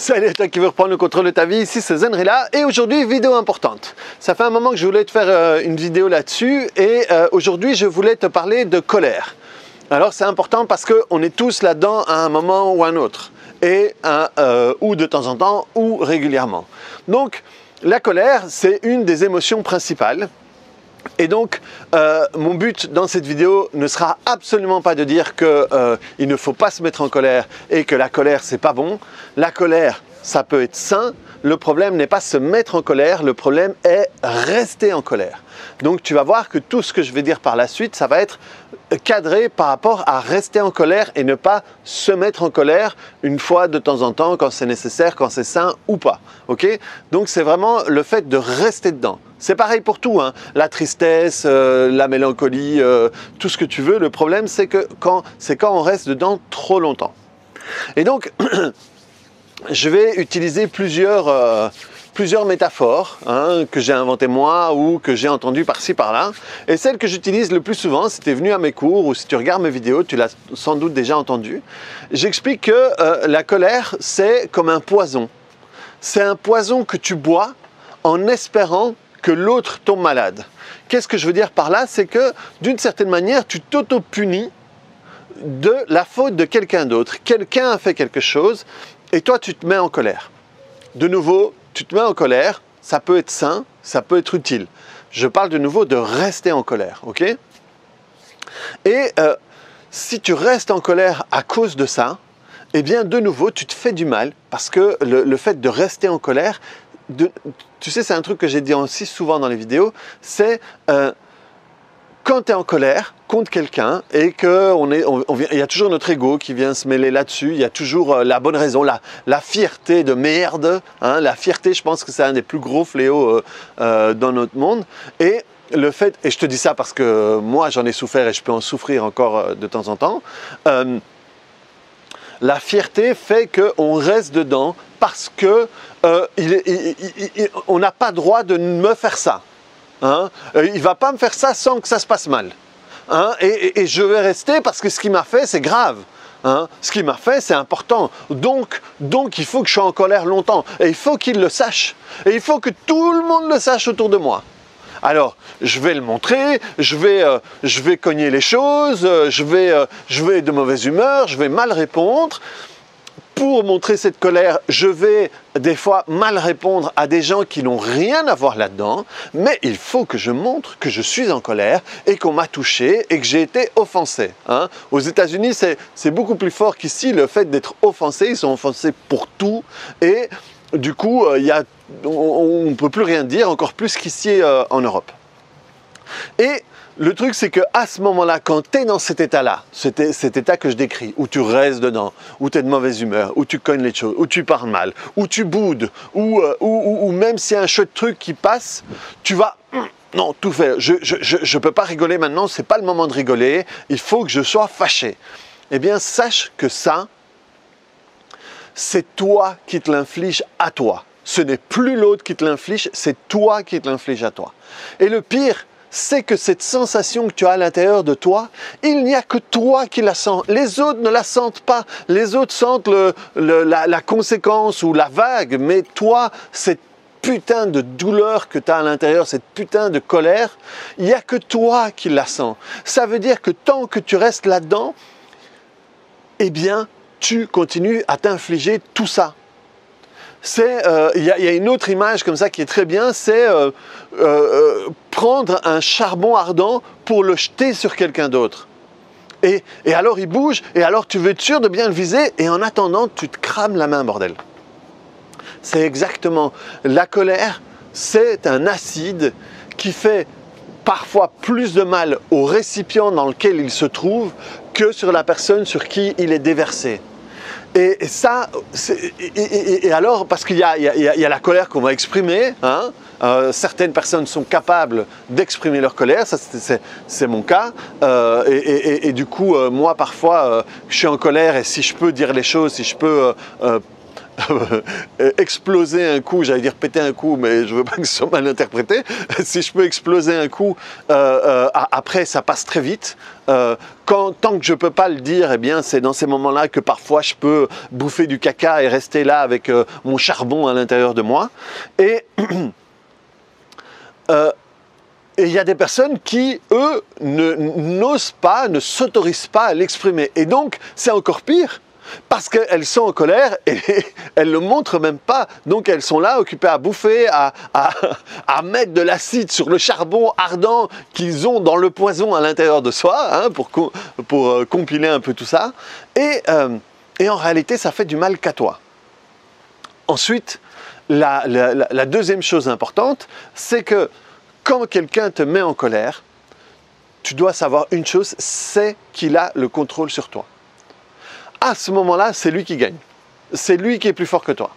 Salut à toi qui veux reprendre le contrôle de ta vie, ici c'est Zenrila et aujourd'hui vidéo importante. Ça fait un moment que je voulais te faire une vidéo là-dessus et aujourd'hui je voulais te parler de colère. Alors c'est important parce qu'on est tous là-dedans à un moment ou à un autre et ou de temps en temps ou régulièrement. Donc la colère c'est une des émotions principales. Et donc, mon but dans cette vidéo ne sera absolument pas de dire qu'il ne faut pas se mettre en colère et que la colère, c'est pas bon. La colère, ça peut être sain. Le problème n'est pas se mettre en colère, le problème est rester en colère. Donc, tu vas voir que tout ce que je vais dire par la suite, ça va être cadré par rapport à rester en colère et ne pas se mettre en colère une fois de temps en temps quand c'est nécessaire, quand c'est sain ou pas. Ok? Donc, c'est vraiment le fait de rester dedans. C'est pareil pour tout, hein. La tristesse, la mélancolie, tout ce que tu veux. Le problème, c'est quand on reste dedans trop longtemps. Et donc, je vais utiliser plusieurs métaphores que j'ai inventées moi ou que j'ai entendues par-ci par-là. Et celle que j'utilise le plus souvent, si tu es venu à mes cours ou si tu regardes mes vidéos, tu l'as sans doute déjà entendue. J'explique que la colère, c'est comme un poison. C'est un poison que tu bois en espérant que l'autre tombe malade. Qu'est-ce que je veux dire par là? C'est que d'une certaine manière, tu t'auto-punis de la faute de quelqu'un d'autre. Quelqu'un a fait quelque chose et toi, tu te mets en colère. De nouveau, tu te mets en colère, ça peut être sain, ça peut être utile. Je parle de nouveau de rester en colère, ok? Et si tu restes en colère à cause de ça, eh bien, de nouveau, tu te fais du mal parce que le fait de rester en colère, tu sais, c'est un truc que j'ai dit aussi souvent dans les vidéos, c'est quand tu es en colère contre quelqu'un et qu'il y a toujours notre ego qui vient se mêler là-dessus, il y a toujours la bonne raison, la fierté de merde, hein, la fierté, je pense que c'est un des plus gros fléaux dans notre monde. Et le fait, et je te dis ça parce que moi j'en ai souffert et je peux en souffrir encore de temps en temps, la fierté fait qu'on reste dedans parce que on n'a pas droit de me faire ça. Hein? Il ne va pas me faire ça sans que ça se passe mal. Hein? Et je vais rester parce que ce qu'il m'a fait, c'est grave. Hein? Ce qu'il m'a fait, c'est important. Donc, il faut que je sois en colère longtemps. Et il faut qu'il le sache. Et il faut que tout le monde le sache autour de moi. Alors, je vais le montrer, je vais cogner les choses, je vais être de mauvaise humeur, je vais mal répondre. Pour montrer cette colère, je vais des fois mal répondre à des gens qui n'ont rien à voir là-dedans, mais il faut que je montre que je suis en colère et qu'on m'a touché et que j'ai été offensé. Hein. Aux États-Unis, c'est beaucoup plus fort qu'ici, le fait d'être offensé, ils sont offensés pour tout et du coup, on ne peut plus rien dire, encore plus qu'ici en Europe. Et le truc, c'est qu'à ce moment-là, quand tu es dans cet état-là, cet état que je décris, où tu restes dedans, où tu es de mauvaise humeur, où tu cognes les choses, où tu parles mal, où tu boudes, ou même s'il y a un chouette truc qui passe, tu vas... Non, tout fait. Je ne peux pas rigoler maintenant, ce n'est pas le moment de rigoler, il faut que je sois fâché. Eh bien, sache que ça, c'est toi qui te l'inflige à toi. Ce n'est plus l'autre qui te l'inflige, c'est toi qui te l'inflige à toi. Et le pire, c'est que cette sensation que tu as à l'intérieur de toi, il n'y a que toi qui la sens. Les autres ne la sentent pas. Les autres sentent la conséquence ou la vague, mais toi, cette putain de douleur que tu as à l'intérieur, cette putain de colère, il n'y a que toi qui la sens. Ça veut dire que tant que tu restes là-dedans, eh bien, tu continues à t'infliger tout ça. Il y a une autre image comme ça qui est très bien, c'est prendre un charbon ardent pour le jeter sur quelqu'un d'autre. Et alors il bouge, et alors tu veux être sûr de bien le viser, et en attendant, tu te crames la main, bordel. C'est exactement, la colère, c'est un acide qui fait parfois plus de mal au récipient dans lequel il se trouve que sur la personne sur qui il est déversé. Et ça, et alors, parce qu'il y a la colère qu'on va exprimer, hein, certaines personnes sont capables d'exprimer leur colère, ça c'est mon cas, et du coup, moi parfois, je suis en colère et si je peux dire les choses, si je peux exploser un coup, j'allais dire péter un coup, mais je veux pas que ce soit mal interprété. Si je peux exploser un coup, après ça passe très vite. Tant que je peux pas le dire, eh bien c'est dans ces moments-là que parfois je peux bouffer du caca et rester là avec mon charbon à l'intérieur de moi. Et il y a des personnes qui, eux, n'osent pas, ne s'autorisent pas à l'exprimer. Et donc, c'est encore pire, parce qu'elles sont en colère et elles ne le montrent même pas. Donc, elles sont là, occupées à bouffer, à mettre de l'acide sur le charbon ardent qu'ils ont dans le poison à l'intérieur de soi, hein, pour compiler un peu tout ça. Et en réalité, ça fait du mal qu'à toi. Ensuite, la deuxième chose importante, c'est que quand quelqu'un te met en colère, tu dois savoir une chose, c'est qu'il a le contrôle sur toi. À ce moment-là, c'est lui qui gagne. C'est lui qui est plus fort que toi.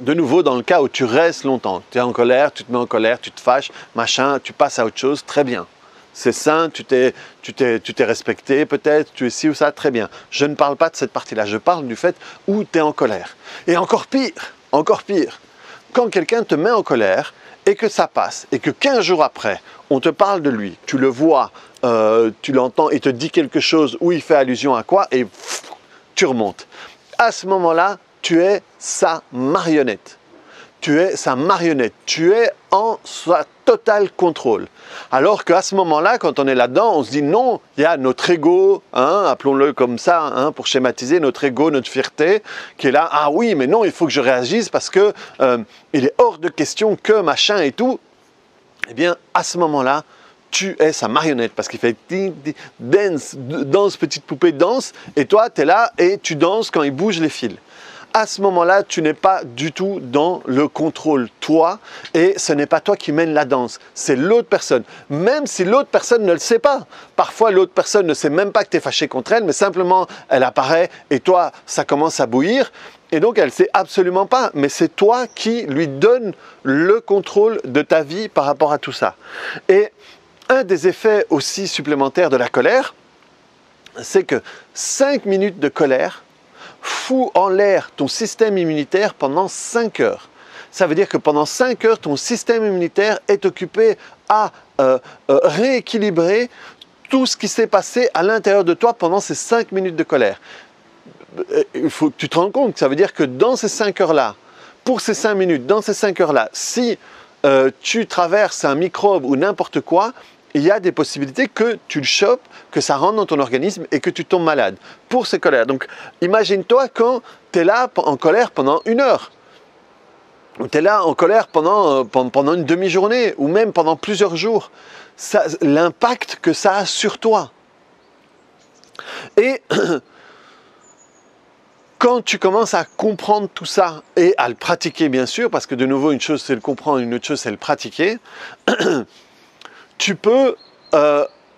De nouveau, dans le cas où tu restes longtemps, tu es en colère, tu te mets en colère, tu te fâches, machin, tu passes à autre chose, très bien. C'est sain, tu t'es respecté peut-être, tu es ci ou ça, très bien. Je ne parle pas de cette partie-là, je parle du fait où tu es en colère. Et encore pire, quand quelqu'un te met en colère, et que ça passe, et que 15 jours après, on te parle de lui, tu le vois, tu l'entends, il te dit quelque chose où il fait allusion à quoi, et pff, tu remontes. À ce moment-là, tu es sa marionnette. Tu es sa marionnette, tu es en sa total contrôle. Alors qu'à ce moment-là, quand on est là-dedans, on se dit non, il y a notre ego, hein, appelons-le comme ça, hein, pour schématiser, notre ego, notre fierté, qui est là, ah oui, mais non, il faut que je réagisse parce que il est hors de question que machin et tout. Eh bien, à ce moment-là, tu es sa marionnette parce qu'il fait danse, petite poupée, danse, et toi, tu es là et tu danses quand il bouge les fils. À ce moment-là, tu n'es pas du tout dans le contrôle, toi, et ce n'est pas toi qui mène la danse, c'est l'autre personne. Même si l'autre personne ne le sait pas. Parfois, l'autre personne ne sait même pas que tu es fâché contre elle, mais simplement, elle apparaît et toi, ça commence à bouillir. Et donc, elle ne sait absolument pas, mais c'est toi qui lui donne le contrôle de ta vie par rapport à tout ça. Et un des effets aussi supplémentaires de la colère, c'est que 5 minutes de colère fout en l'air ton système immunitaire pendant 5 heures. Ça veut dire que pendant 5 heures, ton système immunitaire est occupé à rééquilibrer tout ce qui s'est passé à l'intérieur de toi pendant ces 5 minutes de colère. Il faut que tu te rendes compte que ça veut dire que dans ces 5 heures-là, pour ces 5 minutes, dans ces 5 heures-là, si tu traverses un microbe ou n'importe quoi, il y a des possibilités que tu le chopes, que ça rentre dans ton organisme et que tu tombes malade pour ces colères. Donc, imagine-toi quand tu es là en colère pendant 1 heure, ou tu es là en colère pendant une demi-journée, ou même pendant plusieurs jours. L'impact que ça a sur toi. Et quand tu commences à comprendre tout ça et à le pratiquer, bien sûr, parce que de nouveau, une chose c'est le comprendre, une autre chose c'est le pratiquer, tu peux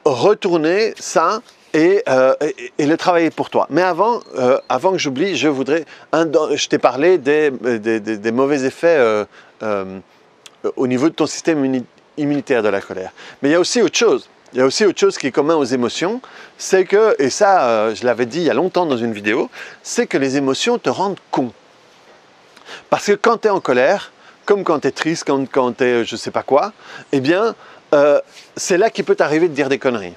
retourner ça et le travailler pour toi. Mais avant que j'oublie, je t'ai parlé des mauvais effets au niveau de ton système immunitaire de la colère. Mais il y a aussi autre chose. Il y a aussi autre chose qui est commun aux émotions, c'est que, et ça je l'avais dit il y a longtemps dans une vidéo, c'est que les émotions te rendent con. Parce que quand tu es en colère, comme quand tu es triste, quand tu es je sais pas quoi, eh bien, c'est là qu'il peut t'arriver de dire des conneries.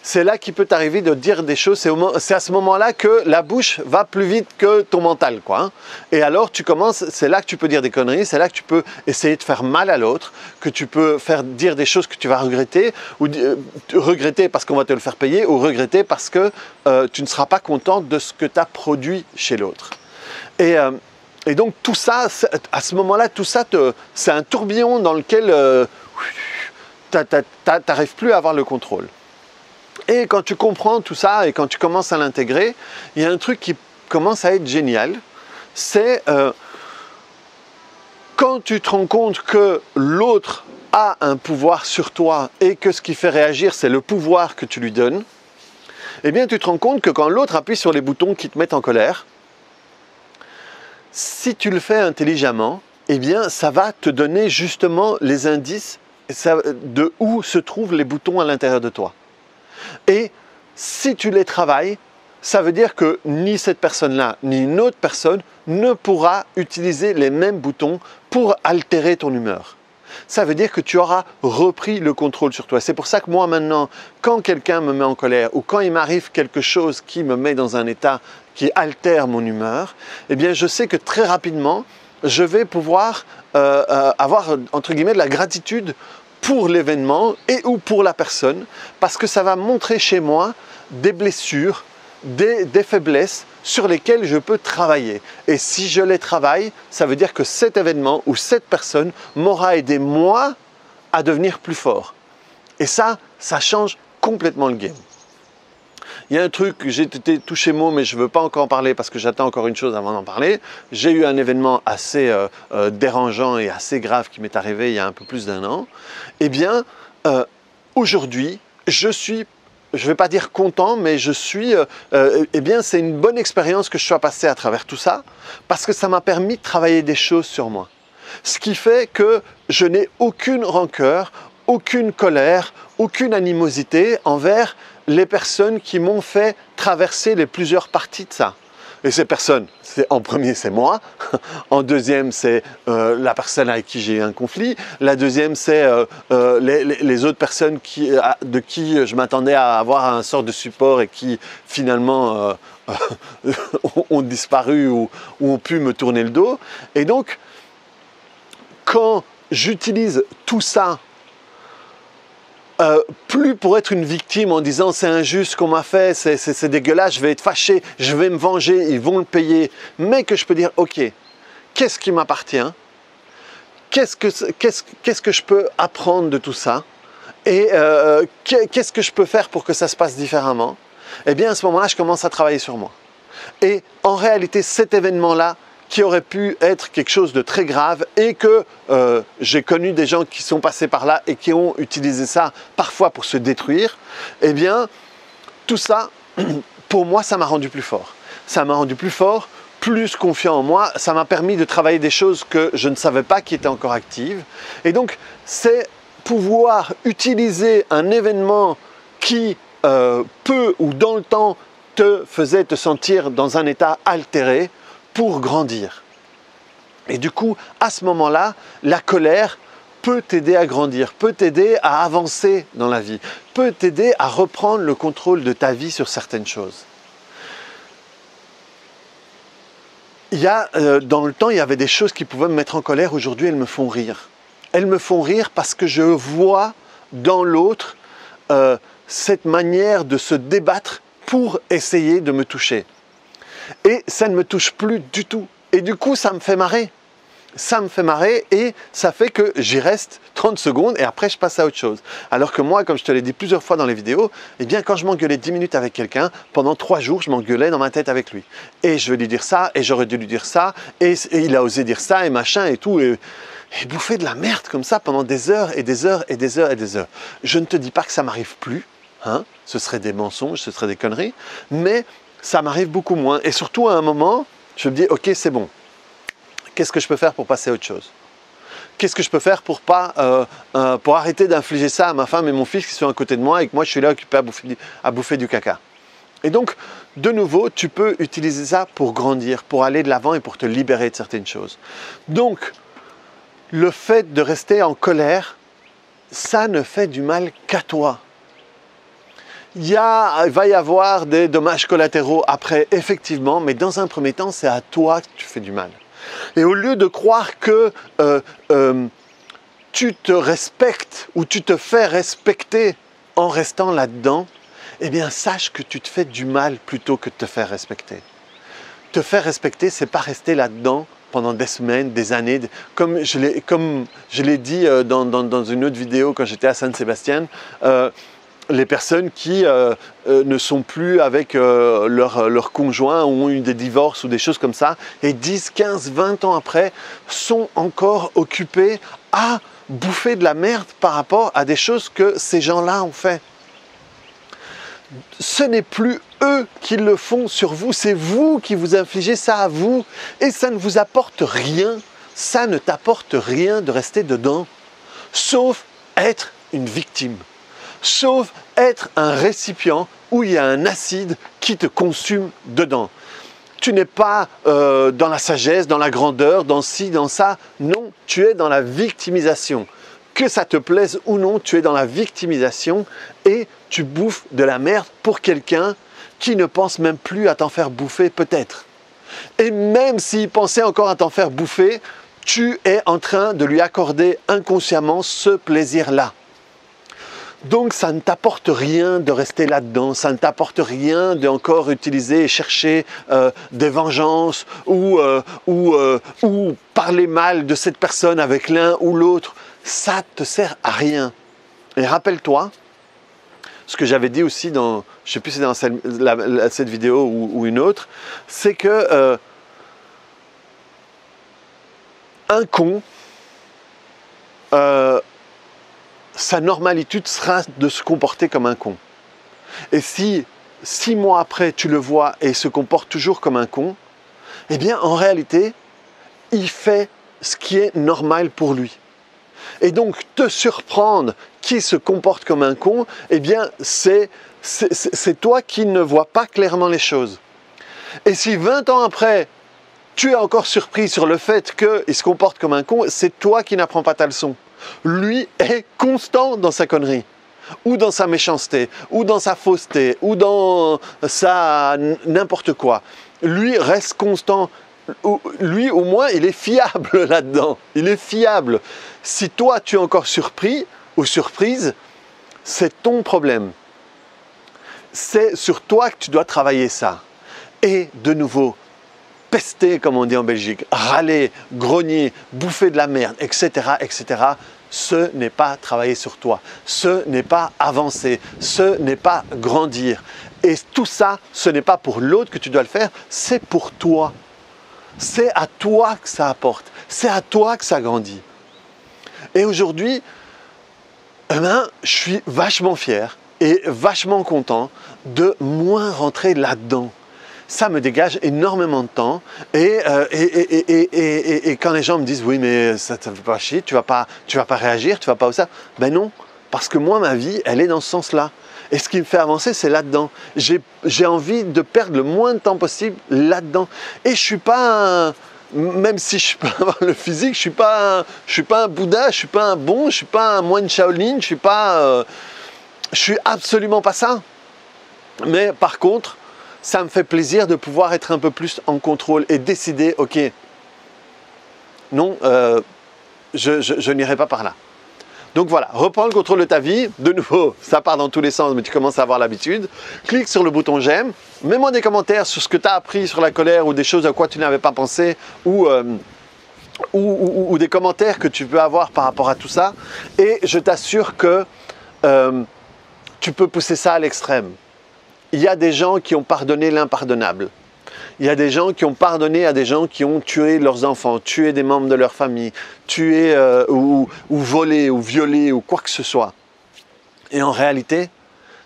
C'est là qu'il peut t'arriver de dire des choses, c'est à ce moment-là que la bouche va plus vite que ton mental, quoi. Hein. Et alors c'est là que tu peux dire des conneries, c'est là que tu peux essayer de faire mal à l'autre, que tu peux dire des choses que tu vas regretter, ou regretter parce qu'on va te le faire payer, ou regretter parce que tu ne seras pas content de ce que tu as produit chez l'autre. Et donc tout ça, à ce moment-là, tout ça, c'est un tourbillon dans lequel tu n'arrives plus à avoir le contrôle. Et quand tu comprends tout ça et quand tu commences à l'intégrer, il y a un truc qui commence à être génial, c'est quand tu te rends compte que l'autre a un pouvoir sur toi et que ce qui fait réagir, c'est le pouvoir que tu lui donnes, eh bien tu te rends compte que quand l'autre appuie sur les boutons qui te mettent en colère, si tu le fais intelligemment, eh bien ça va te donner justement les indices de où se trouvent les boutons à l'intérieur de toi. Et si tu les travailles, ça veut dire que ni cette personne-là, ni une autre personne ne pourra utiliser les mêmes boutons pour altérer ton humeur. Ça veut dire que tu auras repris le contrôle sur toi. C'est pour ça que moi maintenant, quand quelqu'un me met en colère ou quand il m'arrive quelque chose qui me met dans un état qui altère mon humeur, eh bien je sais que très rapidement, je vais pouvoir avoir entre guillemets de la gratitude pour l'événement et ou pour la personne, parce que ça va montrer chez moi des blessures, des faiblesses sur lesquelles je peux travailler. Et si je les travaille, ça veut dire que cet événement ou cette personne m'aura aidé moi à devenir plus fort. Et ça change complètement le game. Il y a un truc, j'ai été touché mot, mais je ne veux pas encore en parler parce que j'attends encore une chose avant d'en parler. J'ai eu un événement assez dérangeant et assez grave qui m'est arrivé il y a un peu plus d'1 an. Eh bien, aujourd'hui, je ne vais pas dire content, mais je suis, eh bien, c'est une bonne expérience que je sois passé à travers tout ça, parce que ça m'a permis de travailler des choses sur moi. Ce qui fait que je n'ai aucune rancœur, aucune colère, aucune animosité envers les personnes qui m'ont fait traverser les plusieurs parties de ça. Et ces personnes, en premier, c'est moi. En deuxième, c'est la personne avec qui j'ai eu un conflit. La deuxième, c'est les autres personnes de qui je m'attendais à avoir un sort de support et qui finalement ont disparu ou ont pu me tourner le dos. Et donc, quand j'utilise tout ça, plus pour être une victime en disant c'est injuste ce qu'on m'a fait, c'est dégueulasse, je vais être fâché, je vais me venger, ils vont le payer, mais que je peux dire ok, qu'est-ce qui m'appartient, qu'est-ce que je peux apprendre de tout ça et qu'est-ce que je peux faire pour que ça se passe différemment. Eh bien à ce moment-là je commence à travailler sur moi. Et en réalité cet événement-là qui aurait pu être quelque chose de très grave et que j'ai connu des gens qui sont passés par là et qui ont utilisé ça parfois pour se détruire, eh bien, tout ça, pour moi, ça m'a rendu plus fort. Ça m'a rendu plus fort, plus confiant en moi, ça m'a permis de travailler des choses que je ne savais pas qui étaient encore actives. Et donc, c'est pouvoir utiliser un événement qui peu ou dans le temps te faisait te sentir dans un état altéré, pour grandir. Et du coup, à ce moment-là, la colère peut t'aider à grandir, peut t'aider à avancer dans la vie, peut t'aider à reprendre le contrôle de ta vie sur certaines choses. Dans le temps, il y avait des choses qui pouvaient me mettre en colère. Aujourd'hui, elles me font rire. Elles me font rire parce que je vois dans l'autre cette manière de se débattre pour essayer de me toucher. Et ça ne me touche plus du tout. Et du coup, ça me fait marrer. Ça me fait marrer et ça fait que j'y reste 30 secondes et après, je passe à autre chose. Alors que moi, comme je te l'ai dit plusieurs fois dans les vidéos, eh bien, quand je m'engueulais 10 minutes avec quelqu'un, pendant 3 jours, je m'engueulais dans ma tête avec lui. Et je vais lui dire ça, et j'aurais dû lui dire ça, et il a osé dire ça, et machin, et tout. Et bouffer de la merde comme ça pendant des heures et des heures et des heures et des heures. Je ne te dis pas que ça m'arrive plus, hein, ce serait des mensonges, ce serait des conneries, mais ça m'arrive beaucoup moins. Et surtout à un moment, je me dis, ok, c'est bon. Qu'est-ce que je peux faire pour passer à autre chose? Qu'est-ce que je peux faire pour arrêter d'infliger ça à ma femme et mon fils qui sont à côté de moi et que moi je suis là occupé à bouffer du caca? Et donc, de nouveau, tu peux utiliser ça pour grandir, pour aller de l'avant et pour te libérer de certaines choses. Donc, le fait de rester en colère, ça ne fait du mal qu'à toi. Il va y avoir des dommages collatéraux après, effectivement, mais dans un premier temps, c'est à toi que tu fais du mal. Et au lieu de croire que tu te respectes ou tu te fais respecter en restant là-dedans, eh bien, sache que tu te fais du mal plutôt que de te faire respecter. Te faire respecter, c'est pas rester là-dedans pendant des semaines, des années. Comme je l'ai dit dans une autre vidéo quand j'étais à Saint-Sébastien, les personnes qui ne sont plus avec leur conjoint ou ont eu des divorces ou des choses comme ça, et 10, 15, 20 ans après, sont encore occupés à bouffer de la merde par rapport à des choses que ces gens-là ont fait. Ce n'est plus eux qui le font sur vous, c'est vous qui vous infligez ça à vous, et ça ne vous apporte rien, ça ne t'apporte rien de rester dedans, sauf être une victime. Sauf être un récipient où il y a un acide qui te consume dedans. Tu n'es pas dans la sagesse, dans la grandeur, dans ci, dans ça. Non, tu es dans la victimisation. Que ça te plaise ou non, tu es dans la victimisation et tu bouffes de la merde pour quelqu'un qui ne pense même plus à t'en faire bouffer peut-être. Et même s'il pensait encore à t'en faire bouffer, tu es en train de lui accorder inconsciemment ce plaisir-là. Donc ça ne t'apporte rien de rester là-dedans, ça ne t'apporte rien d'encore utiliser et chercher des vengeances ou parler mal de cette personne avec l'un ou l'autre. Ça ne te sert à rien. Et rappelle-toi, ce que j'avais dit aussi dans, je ne sais plus si c'est dans cette vidéo ou une autre, c'est que un con, sa normalité sera de se comporter comme un con. Et si 6 mois après tu le vois et il se comporte toujours comme un con, eh bien en réalité, il fait ce qui est normal pour lui. Et donc te surprendre qu'il se comporte comme un con, eh bien c'est toi qui ne vois pas clairement les choses. Et si 20 ans après, tu es encore surpris sur le fait qu'il se comporte comme un con, c'est toi qui n'apprends pas ta leçon. Lui est constant dans sa connerie, ou dans sa méchanceté, ou dans sa fausseté, ou dans sa n'importe quoi. Lui reste constant. Lui, au moins, il est fiable là-dedans. Il est fiable. Si toi, tu es encore surpris ou surprise, c'est ton problème. C'est sur toi que tu dois travailler ça. Et de nouveau, pester, comme on dit en Belgique, râler, grogner, bouffer de la merde, etc., etc., ce n'est pas travailler sur toi, ce n'est pas avancer, ce n'est pas grandir. Et tout ça, ce n'est pas pour l'autre que tu dois le faire, c'est pour toi. C'est à toi que ça apporte, c'est à toi que ça grandit. Et aujourd'hui, eh ben, je suis vachement fier et vachement content de moins rentrer là-dedans. Ça me dégage énormément de temps et quand les gens me disent oui mais ça te fait pas chier, tu vas pas réagir, tu vas pas au ça, ben non, parce que moi ma vie elle est dans ce sens-là et ce qui me fait avancer c'est là-dedans. J'ai envie de perdre le moins de temps possible là-dedans et je suis pas même si je peux avoir le physique, je suis pas un Bouddha, je suis pas un bon, je suis pas un moine Shaolin, je suis absolument pas ça. Mais par contre ça me fait plaisir de pouvoir être un peu plus en contrôle et décider, ok, non, je n'irai pas par là. Donc voilà, reprends le contrôle de ta vie. De nouveau, ça part dans tous les sens, mais tu commences à avoir l'habitude. Clique sur le bouton j'aime. Mets-moi des commentaires sur ce que tu as appris sur la colère ou des choses à quoi tu n'avais pas pensé ou des commentaires que tu peux avoir par rapport à tout ça. Et je t'assure que tu peux pousser ça à l'extrême. Il y a des gens qui ont pardonné l'impardonnable. Il y a des gens qui ont pardonné à des gens qui ont tué leurs enfants, tué des membres de leur famille, tué ou volé ou violé ou quoi que ce soit. Et en réalité,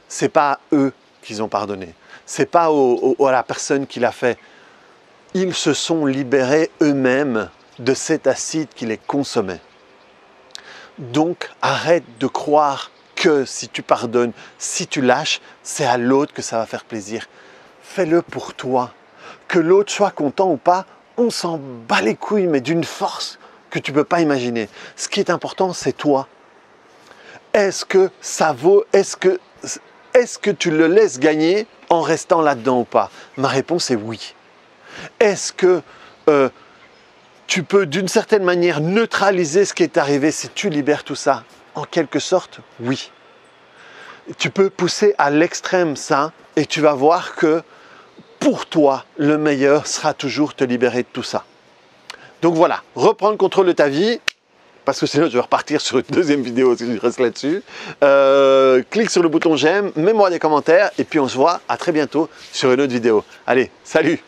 ce n'est pas à eux qu'ils ont pardonné. Ce n'est pas à la personne qui l'a fait. Ils se sont libérés eux-mêmes de cet acide qui les consommait. Donc arrête de croire que si tu pardonnes, si tu lâches, c'est à l'autre que ça va faire plaisir. Fais-le pour toi. Que l'autre soit content ou pas, on s'en bat les couilles, mais d'une force que tu ne peux pas imaginer. Ce qui est important, c'est toi. Est-ce que ça vaut, est-ce que tu le laisses gagner en restant là-dedans ou pas? Ma réponse est oui. Est-ce que tu peux d'une certaine manière neutraliser ce qui est arrivé si tu libères tout ça? En quelque sorte, oui. Tu peux pousser à l'extrême ça et tu vas voir que pour toi, le meilleur sera toujours te libérer de tout ça. Donc voilà, reprends le contrôle de ta vie, parce que sinon je vais repartir sur une deuxième vidéo si je reste là-dessus. Clique sur le bouton j'aime, mets-moi des commentaires et puis on se voit à très bientôt sur une autre vidéo. Allez, salut!